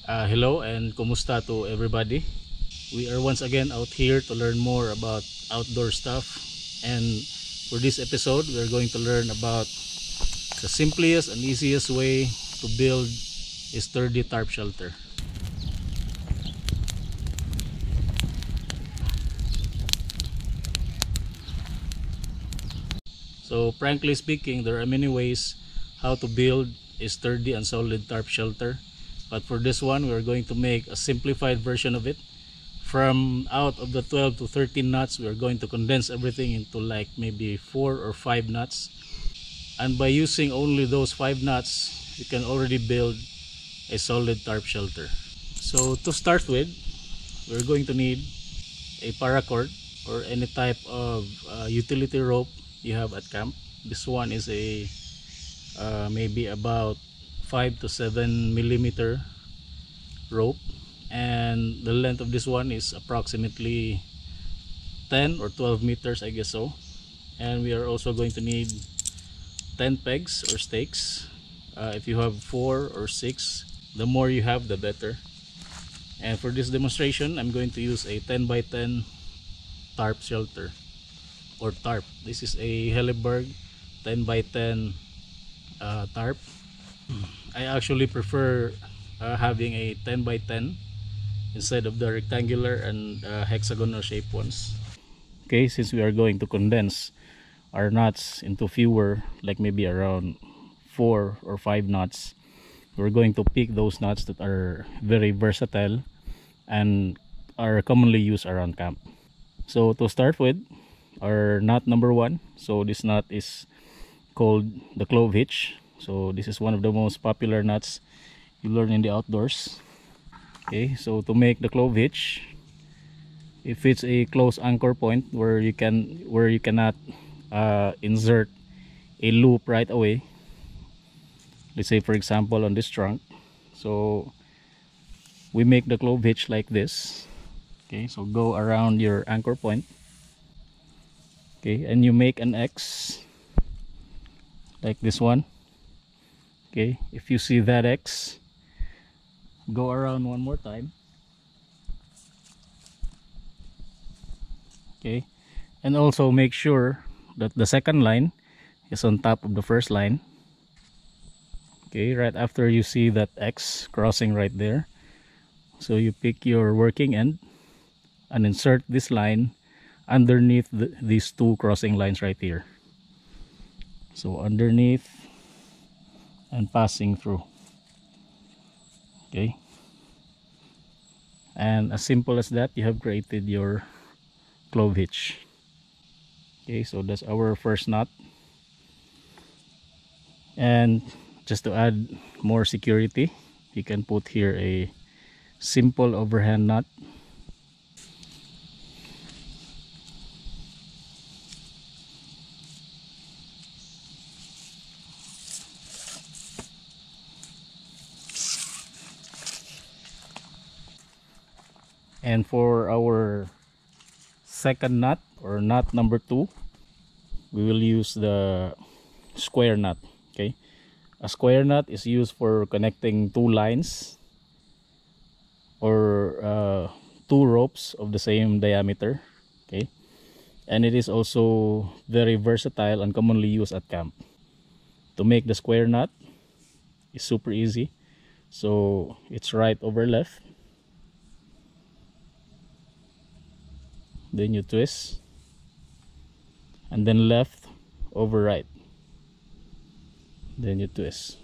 Hello and kumusta to everybody. We are once again out here to learn more about outdoor stuff, and for this episode we are going to learn about the simplest and easiest way to build a sturdy tarp shelter. So frankly speaking, there are many ways how to build a sturdy and solid tarp shelter, but for this one we are going to make a simplified version of it. From out of the 12 to 13 nuts, we are going to condense everything into like maybe 4 or 5 nuts, and by using only those 5 nuts you can already build a solid tarp shelter. So to start with, we're going to need a paracord or any type of utility rope you have at camp. This one is a maybe about 5 to 7 millimeter rope, and the length of this one is approximately 10 or 12 meters, I guess so. And we are also going to need 10 pegs or stakes. If you have 4 or 6, the more you have the better. And for this demonstration I'm going to use a 10 by 10 tarp shelter or tarp. This is a Helleberg 10 by 10 tarp. I actually prefer having a 10 by 10 instead of the rectangular and hexagonal shaped ones. Okay, since we are going to condense our knots into fewer, like maybe around 4 or 5 knots, we're going to pick those knots that are very versatile and are commonly used around camp. So to start with, our knot number 1. So this knot is called the clove hitch. So this is one of the most popular knots you learn in the outdoors. Okay, so to make the clove hitch, if it's a close anchor point where you cannot insert a loop right away, let's say for example on this trunk, so we make the clove hitch like this. Okay, so go around your anchor point, okay, and you make an X like this one. Okay, if you see that X, go around one more time. Okay, and also make sure that the second line is on top of the first line. Okay, right after you see that X crossing right there, so you pick your working end and insert this line underneath these two crossing lines right here. So underneath and passing through. Okay, and as simple as that, you have created your clove hitch. Okay, so that's our first knot. And just to add more security, you can put here a simple overhand knot. And for our second knot or knot number 2, we will use the square knot. Okay, a square knot is used for connecting two lines or two ropes of the same diameter. Okay, and it is also very versatile and commonly used at camp. To make the square knot is super easy. So it's right over left, then you twist, and then left over right, then you twist.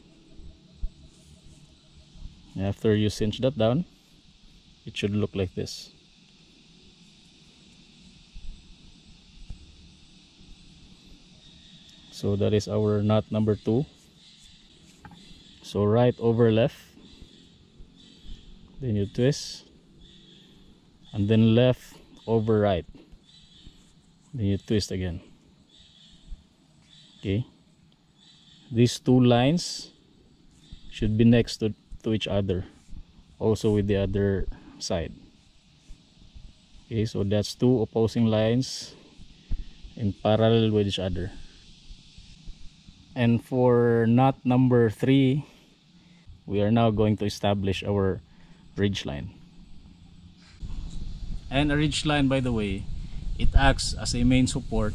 After you cinch that down, it should look like this. So that is our knot number 2. So right over left, then you twist, and then left over right, then you twist again. Okay, these two lines should be next to each other, also with the other side. Okay, so that's two opposing lines in parallel with each other. And for knot number 3, we are now going to establish our ridge line. And a ridge line, by the way, it acts as a main support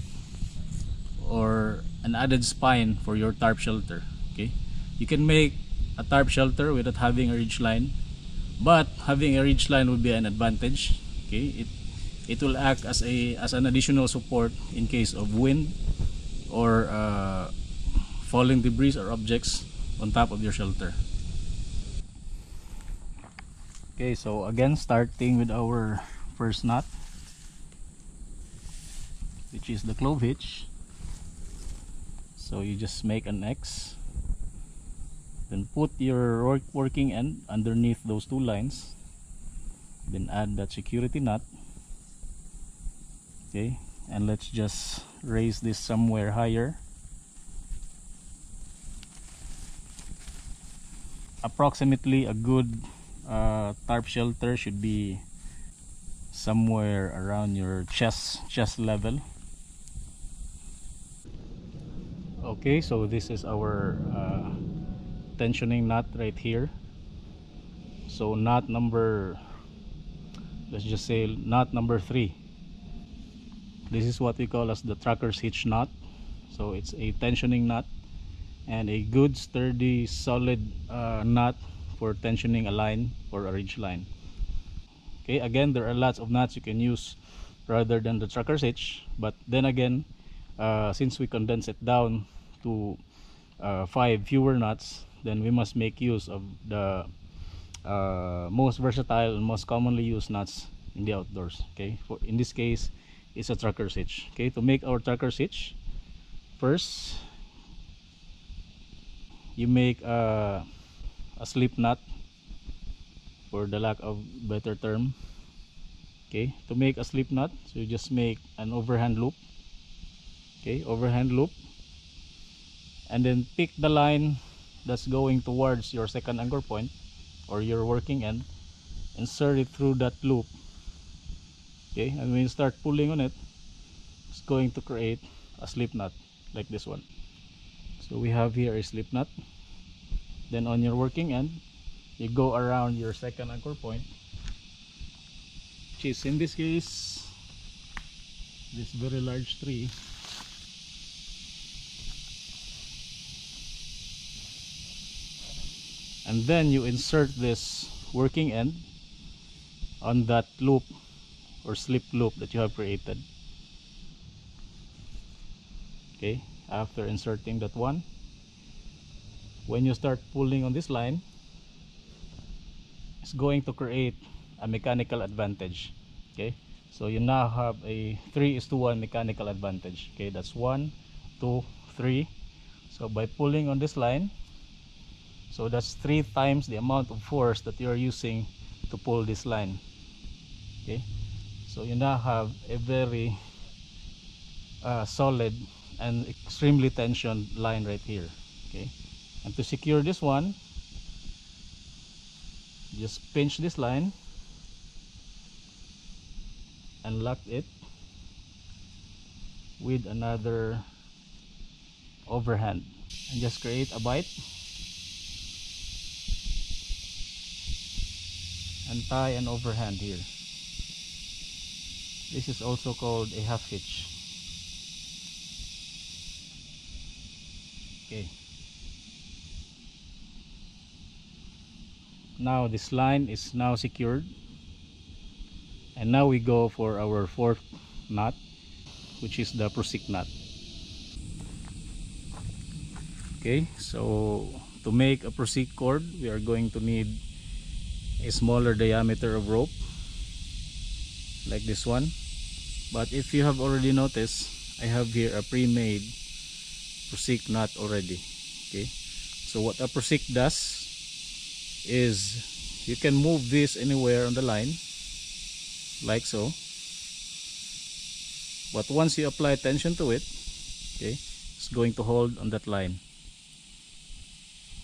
or an added spine for your tarp shelter. Okay, you can make a tarp shelter without having a ridge line, but having a ridge line would be an advantage. Okay, it will act as an additional support in case of wind or falling debris or objects on top of your shelter. Okay, so again, starting with our first knot, which is the clove hitch. So you just make an X, then put your working end underneath those two lines, then add that security knot. Okay, and let's just raise this somewhere higher. Approximately a good tarp shelter should be somewhere around your chest level. Okay, so this is our tensioning knot right here. So knot number, let's just say knot number 3. This is what we call as the tracker's hitch knot. So it's a tensioning knot and a good sturdy solid knot for tensioning a line or a ridge line. Okay, again, there are lots of knots you can use rather than the tracker's hitch, but then again, since we condense it down to 5 fewer knots, then we must make use of the most versatile and most commonly used knots in the outdoors. Okay, in this case, it's a tracker's hitch. Okay, to make our tracker's hitch, first you make a slip knot, for the lack of better term. Okay, to make a slip knot, so you just make an overhand loop. Okay, overhand loop, and then pick the line that's going towards your second anchor point or your working end, insert it through that loop. Okay, and when you start pulling on it, it's going to create a slip knot like this one. So we have here a slip knot. Then on your working end, you go around your second anchor point, which is in this case this very large tree. And then you insert this working end on that loop or slip loop that you have created. Okay, after inserting that one, when you start pulling on this line, it's going to create a mechanical advantage. Okay, so you now have a 3:1 mechanical advantage. Okay, that's 1, 2, 3. So by pulling on this line, so that's 3 times the amount of force that you are using to pull this line. Okay, so you now have a very solid and extremely tensioned line right here. Okay, and to secure this one, just pinch this line and lock it with another overhand and just create a bite and tie an overhand here. This is also called a half hitch. Okay, now this line is now secured, and now we go for our 4th knot, which is the prusik knot. Okay, so to make a prusik cord, we are going to need a smaller diameter of rope like this one. But if you have already noticed, I have here a pre-made prusik knot already. Okay, so what a prusik does is you can move this anywhere on the line like so, but once you apply tension to it, okay, it's going to hold on that line.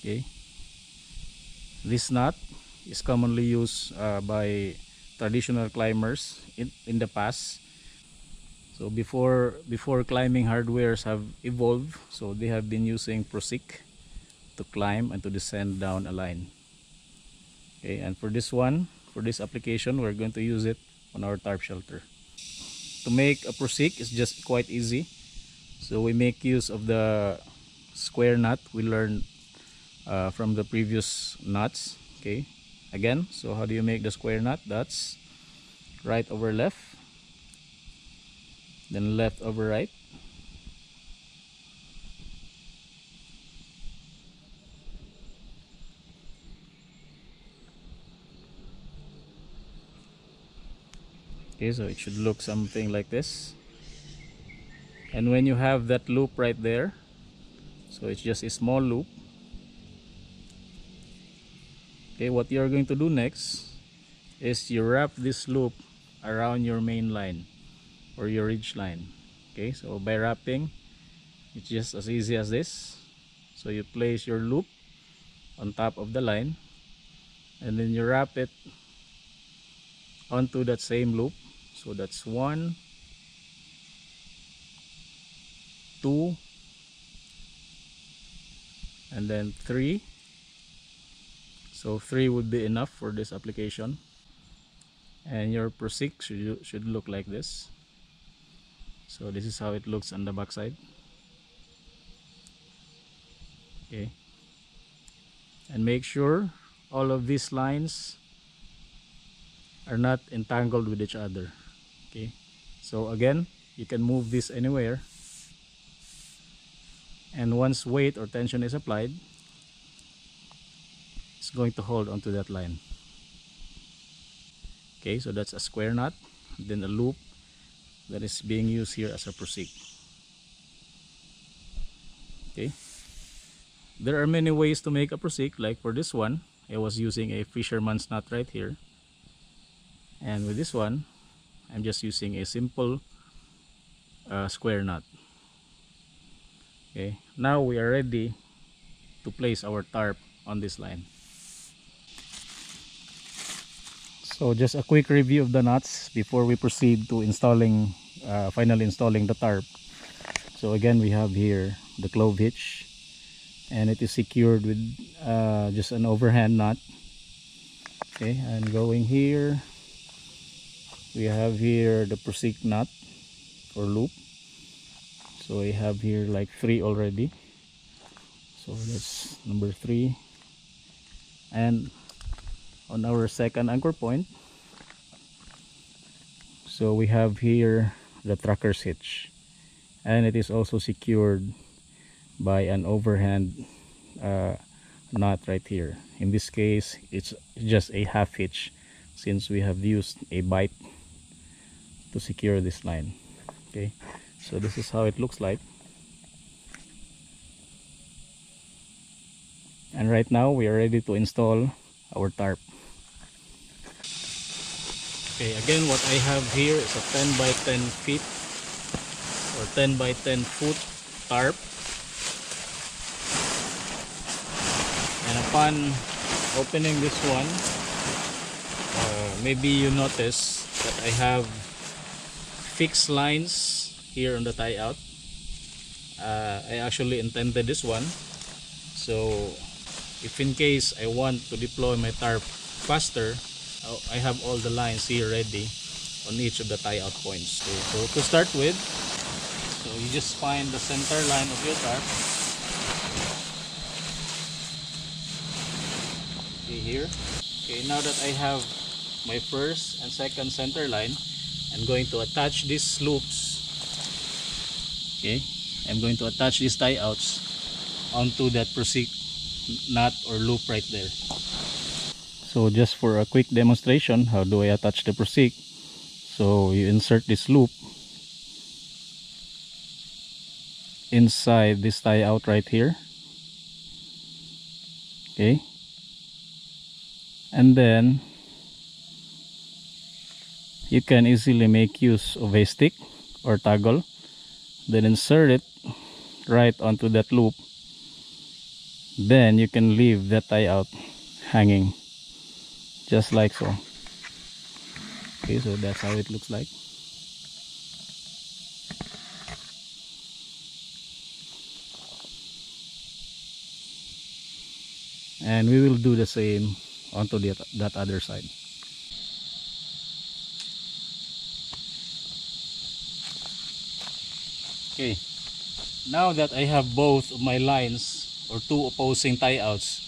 Okay, this knot is commonly used by traditional climbers in the past. So before climbing hardwares have evolved, so they have been using prusik to climb and to descend down a line. Okay, and for this one, for this application, we're going to use it on our tarp shelter. To make a prusik is just quite easy. So we make use of the square knot we learned from the previous knots. Okay, again, so how do you make the square knot? That's right over left, then left over right. Okay, so it should look something like this. And when you have that loop right there, so it's just a small loop. Okay, what you're going to do next is you wrap this loop around your main line or your ridge line. Okay, so by wrapping, it's just as easy as this. So you place your loop on top of the line, and then you wrap it onto that same loop. So that's 1, 2, and then 3. So 3 would be enough for this application. And your prusik should look like this. So this is how it looks on the back side. Okay, and make sure all of these lines are not entangled with each other. Okay, so again, you can move this anywhere, and once weight or tension is applied, it's going to hold onto that line. Okay, so that's a square knot, then a loop that is being used here as a prusik. Okay, there are many ways to make a prusik. Like for this one, I was using a fisherman's knot right here, and with this one, I'm just using a simple square knot. Okay, now we are ready to place our tarp on this line. So just a quick review of the knots before we proceed to installing, finally installing the tarp. So again, we have here the clove hitch, and it is secured with just an overhand knot. Okay, and going here, we have here the prusik knot or loop. So we have here like 3 already. So that's number 3. And on our second anchor point, so we have here the tracker's hitch, and it is also secured by an overhand knot right here. In this case, it's just a half hitch, since we have used a bite to secure this line. Okay, so this is how it looks like. And right now we are ready to install our tarp. Okay, again, what I have here is a 10 by 10 feet or 10 by 10 foot tarp. And upon opening this one, maybe you notice that I have fixed lines here on the tie out. I actually intended this one, so if in case I want to deploy my tarp faster, I have all the lines here ready on each of the tie out points. Okay, so to start with, so you just find the center line of your tarp. Okay, here. Okay, now that I have my first and second center line, I'm going to attach these loops. Okay, I'm going to attach these tie outs onto that prusik knot or loop right there. So just for a quick demonstration, how do I attach the prusik? So you insert this loop inside this tie out right here. Okay, and then you can easily make use of a stick or toggle, then insert it right onto that loop. Then you can leave that tie out hanging just like so. Okay, so that's how it looks like. And we will do the same onto that other side. Okay, now that I have both of my lines or two opposing tie-outs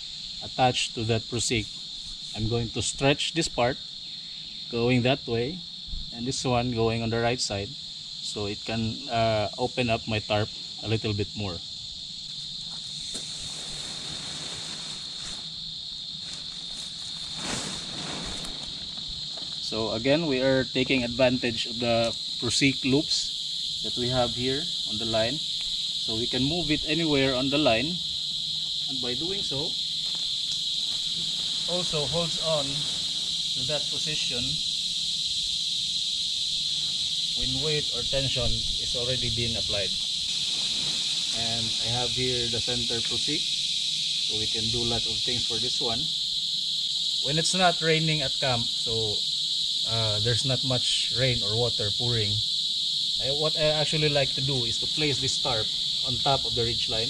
attached to that prusik, I'm going to stretch this part going that way and this one going on the right side, so it can open up my tarp a little bit more. So again, we are taking advantage of the prusik loops that we have here on the line, so we can move it anywhere on the line, and by doing so also holds on to that position when weight or tension is already being applied. And I have here the center prusik, so we can do a lot of things for this one. When it's not raining at camp, so there's not much rain or water pouring, what I actually like to do is to place this tarp on top of the ridge line,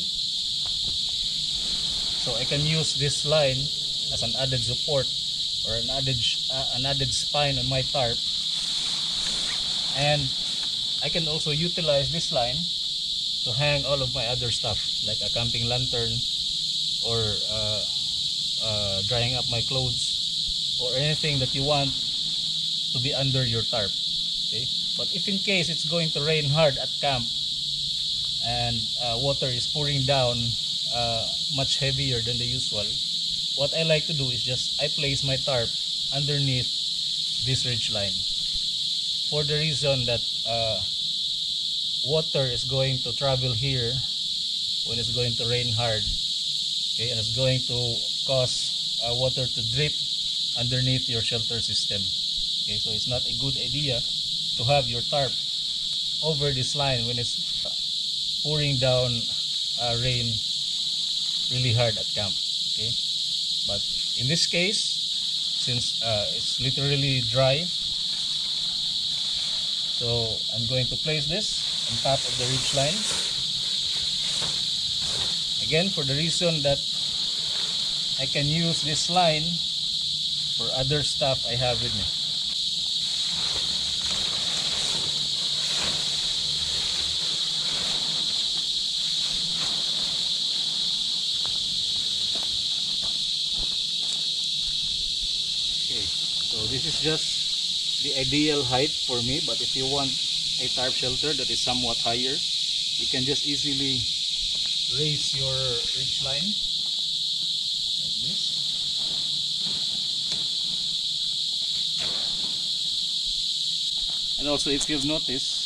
so I can use this line as an added support or an added spine on my tarp. And I can also utilize this line to hang all of my other stuff, like a camping lantern or drying up my clothes or anything that you want to be under your tarp. Okay? But if in case it's going to rain hard at camp and water is pouring down much heavier than the usual, what I like to do is I place my tarp underneath this ridge line, for the reason that water is going to travel here when it's going to rain hard, okay, and it's going to cause water to drip underneath your shelter system. Okay, so it's not a good idea to have your tarp over this line when it's pouring down rain really hard at camp. Okay, but in this case, since it's literally dry, so I'm going to place this on top of the ridge line, again for the reason that I can use this line for other stuff I have with me. Okay, so this is just the ideal height for me, but if you want a tarp shelter that is somewhat higher, you can just easily raise your ridge line like this. And also, if you've noticed,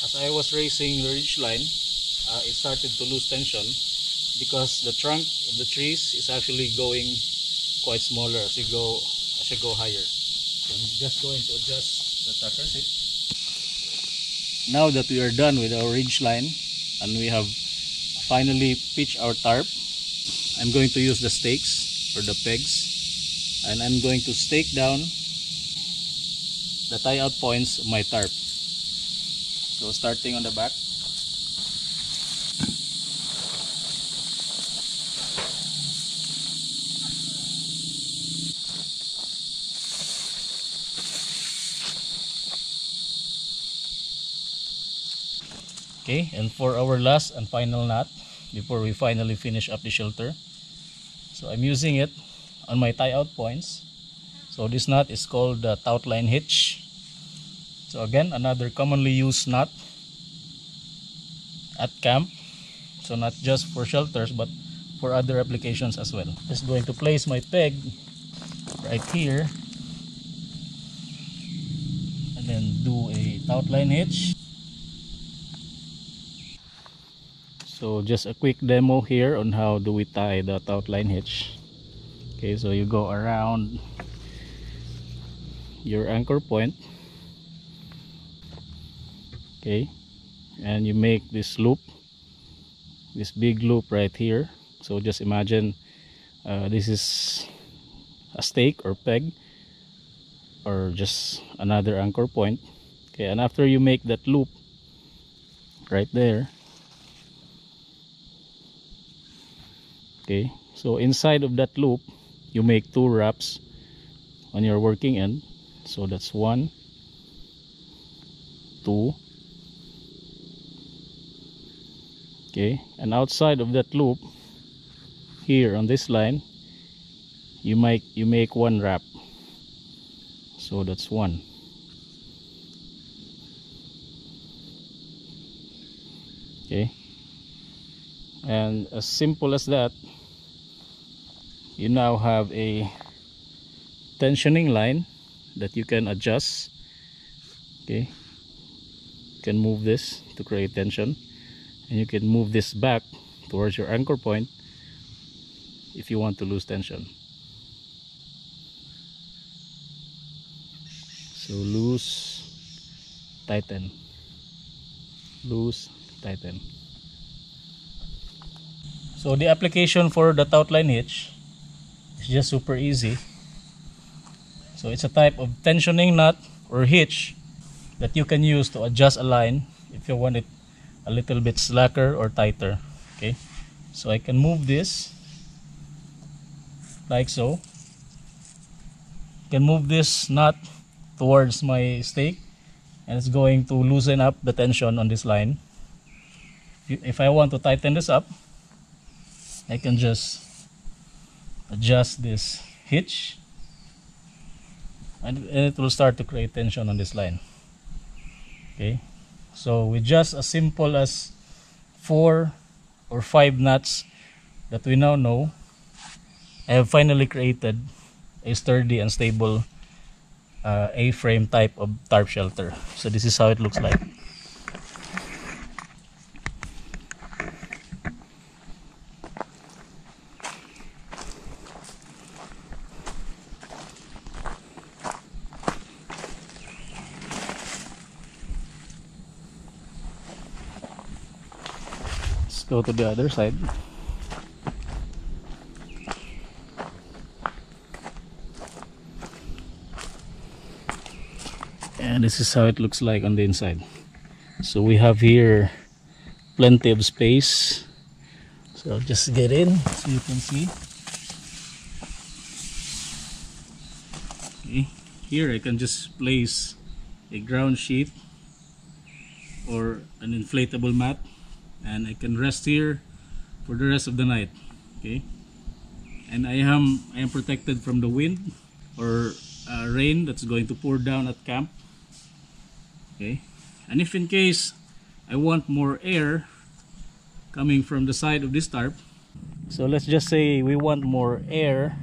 as I was raising the ridge line, it started to lose tension because the trunk of the trees is actually going quite smaller as you go higher. So I'm just going to adjust the tucker hitch. Now that we are done with our ridge line and we have finally pitched our tarp, I'm going to use the stakes or the pegs, and I'm going to stake down the tie-out points of my tarp. So starting on the back, okay, and for our last and final knot before we finally finish up the shelter, so I'm using it on my tie-out points. So this knot is called the taut line hitch. So again, another commonly used knot at camp, so not just for shelters but for other applications as well. Just going to place my peg right here and then do a taut line hitch. So just a quick demo here on how do we tie the taut line hitch. Okay, so you go around your anchor point, okay, and you make this loop, this big loop right here. So just imagine this is a stake or peg or just another anchor point. Okay, and after you make that loop right there, okay, so inside of that loop you make 2 wraps on your working end. So that's 1, 2. Okay, and outside of that loop here on this line, you make 1 wrap. So that's 1. Okay, and as simple as that, you now have a tensioning line that you can adjust. Okay, you can move this to create tension, and you can move this back towards your anchor point if you want to lose tension. So loose, tighten, loose, tighten. So the application for the outline hitch is just super easy. So it's a type of tensioning nut or hitch that you can use to adjust a line if you want it a little bit slacker or tighter. Okay, so I can move this like so. I can move this nut towards my stake, and it's going to loosen up the tension on this line. If I want to tighten this up, I can just adjust this hitch, and it will start to create tension on this line. Okay, so with just as simple as 4 or 5 nuts that we now know, I have finally created a sturdy and stable A-frame type of tarp shelter. So this is how it looks like. Let's go to the other side. And this is how it looks like on the inside. So we have here plenty of space. So I'll just get in so you can see. Okay. Here I can just place a ground sheet or an inflatable mat, and I can rest here for the rest of the night. Okay, and I am protected from the wind or rain that's going to pour down at camp. Okay, and if in case I want more air coming from the side of this tarp, so let's just say we want more air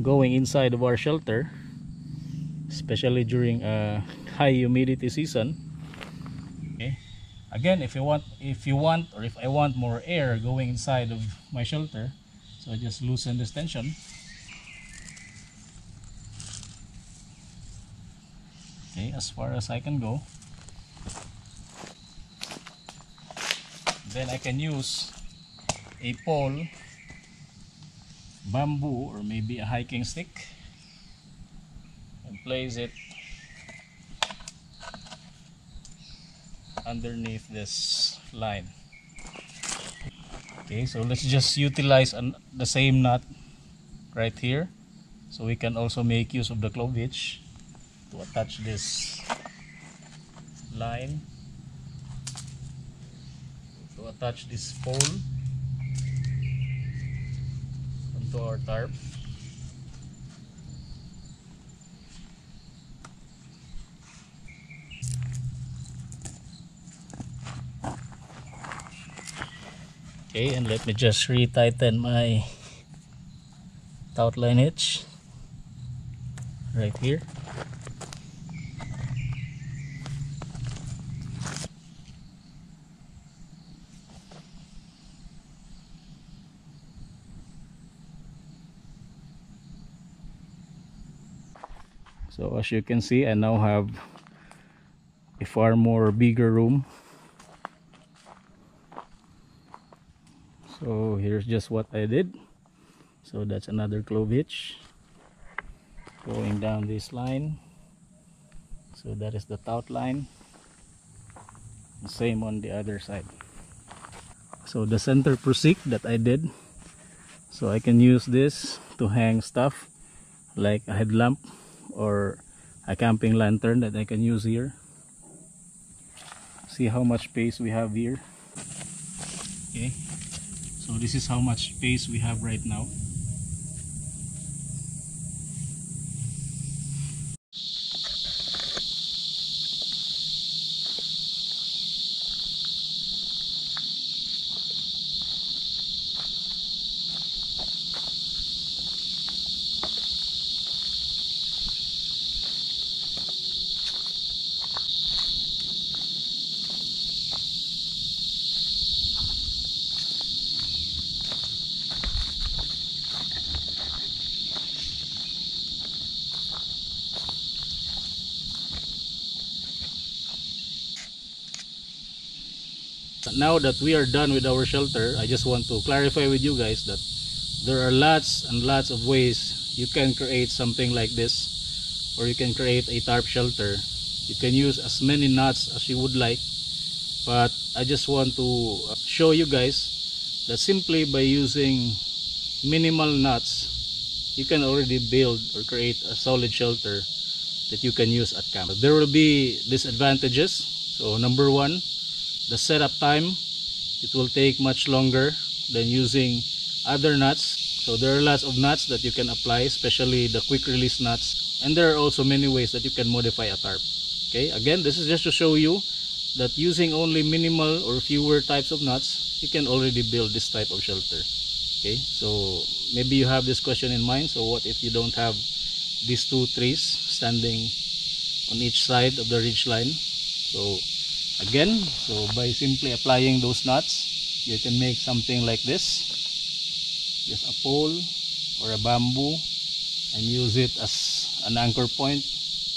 going inside of our shelter, especially during a high humidity season. Okay, again, if I want more air going inside of my shelter, so I just loosen this tension. Okay, as far as I can go. Then I can use a pole, bamboo, or maybe a hiking stick, and place it underneath this line. Okay, so let's just utilize the same nut right here, so we can also make use of the clove hitch to attach this line, to attach this pole onto our tarp. Okay, and let me just re-tighten my outline hitch right here. So as you can see, I now have a far more bigger room. So here's just what I did. So that's another clove hitch going down this line. So that is the taut line. The same on the other side. So the center prusik that I did, so I can use this to hang stuff like a headlamp or a camping lantern that I can use here. See how much space we have here. Okay, so this is how much space we have right now. Now that we are done with our shelter, I just want to clarify with you guys that there are lots and lots of ways you can create something like this, or you can create a tarp shelter. You can use as many knots as you would like, but I just want to show you guys that simply by using minimal knots you can already build or create a solid shelter that you can use at camp. There will be disadvantages. So number one, the setup time, it will take much longer than using other nuts. So there are lots of nuts that you can apply, especially the quick release nuts, and there are also many ways that you can modify a tarp. Okay, again, this is just to show you that using only minimal or fewer types of nuts, you can already build this type of shelter. Okay, so maybe you have this question in mind. So what if you don't have these two trees standing on each side of the ridge line? So again, so by simply applying those nuts, you can make something like this. Just a pole or a bamboo, and use it as an anchor point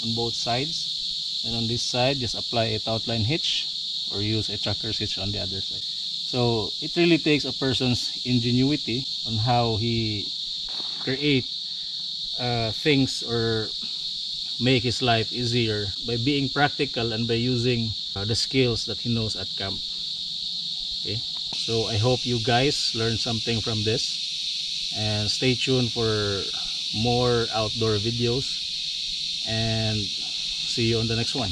on both sides. And on this side, just apply a tautline hitch or use a tracker's hitch on the other side. So it really takes a person's ingenuity on how he create things or make his life easier by being practical and by using the skills that he knows at camp. Okay, so I hope you guys learned something from this, and stay tuned for more outdoor videos, and see you on the next one.